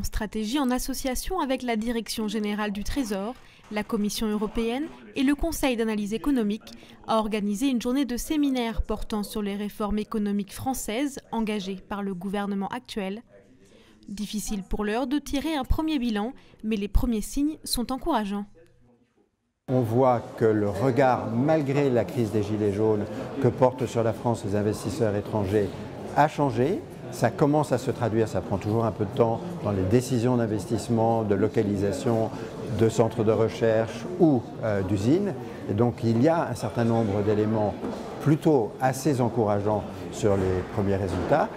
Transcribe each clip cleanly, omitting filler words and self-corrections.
Stratégie en association avec la Direction générale du Trésor, la Commission européenne et le Conseil d'analyse économique, a organisé une journée de séminaire portant sur les réformes économiques françaises engagées par le gouvernement actuel. Difficile pour l'heure de tirer un premier bilan, mais les premiers signes sont encourageants. On voit que le regard, malgré la crise des Gilets jaunes, que portent sur la France les investisseurs étrangers a changé. Ça commence à se traduire, ça prend toujours un peu de temps, dans les décisions d'investissement, de localisation, de centres de recherche ou d'usines. Et donc il y a un certain nombre d'éléments plutôt assez encourageants sur les premiers résultats.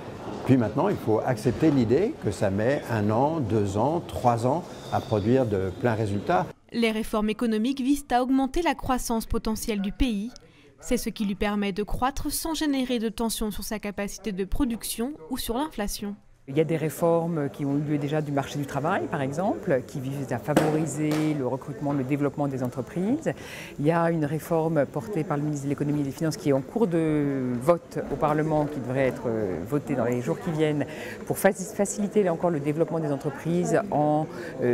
Puis maintenant, il faut accepter l'idée que ça met 1 an, 2 ans, 3 ans à produire de pleins résultats. Les réformes économiques visent à augmenter la croissance potentielle du pays. C'est ce qui lui permet de croître sans générer de tension sur sa capacité de production ou sur l'inflation. Il y a des réformes qui ont eu lieu déjà du marché du travail, par exemple, qui visent à favoriser le recrutement, le développement des entreprises. Il y a une réforme portée par le ministre de l'économie et des finances qui est en cours de vote au Parlement, qui devrait être votée dans les jours qui viennent, pour faciliter là encore le développement des entreprises en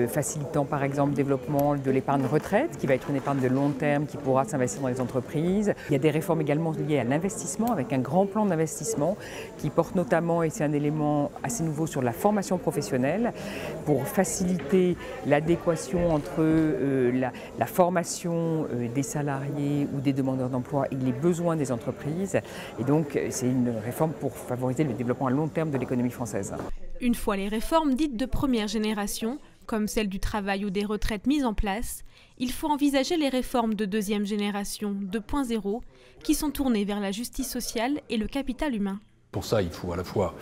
facilitant par exemple le développement de l'épargne retraite, qui va être une épargne de long terme qui pourra s'investir dans les entreprises. Il y a des réformes également liées à l'investissement, avec un grand plan d'investissement qui porte notamment, et c'est un élément assez nouveau, sur la formation professionnelle pour faciliter l'adéquation entre la formation des salariés ou des demandeurs d'emploi et les besoins des entreprises. Et donc c'est une réforme pour favoriser le développement à long terme de l'économie française. Une fois les réformes dites de première génération, comme celle du travail ou des retraites mises en place, il faut envisager les réformes de deuxième génération 2.0 qui sont tournées vers la justice sociale et le capital humain. Pour ça, il faut à la fois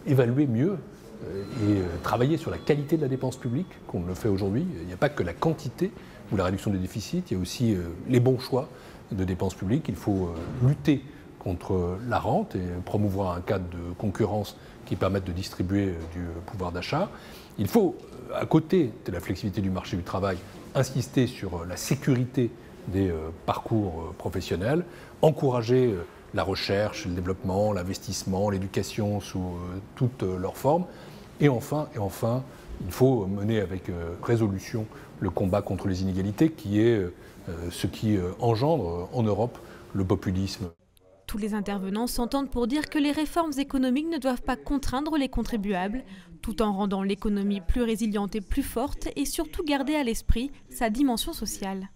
évaluer mieux et travailler sur la qualité de la dépense publique, qu'on ne le fait aujourd'hui. Il n'y a pas que la quantité ou la réduction des déficits, il y a aussi les bons choix de dépenses publiques. Il faut lutter contre la rente et promouvoir un cadre de concurrence qui permette de distribuer du pouvoir d'achat. Il faut, à côté de la flexibilité du marché du travail, insister sur la sécurité des parcours professionnels, encourager la recherche, le développement, l'investissement, l'éducation sous toutes leurs formes. Et enfin, il faut mener avec résolution le combat contre les inégalités, qui est ce qui engendre en Europe le populisme. Tous les intervenants s'entendent pour dire que les réformes économiques ne doivent pas contraindre les contribuables, tout en rendant l'économie plus résiliente et plus forte, et surtout garder à l'esprit sa dimension sociale.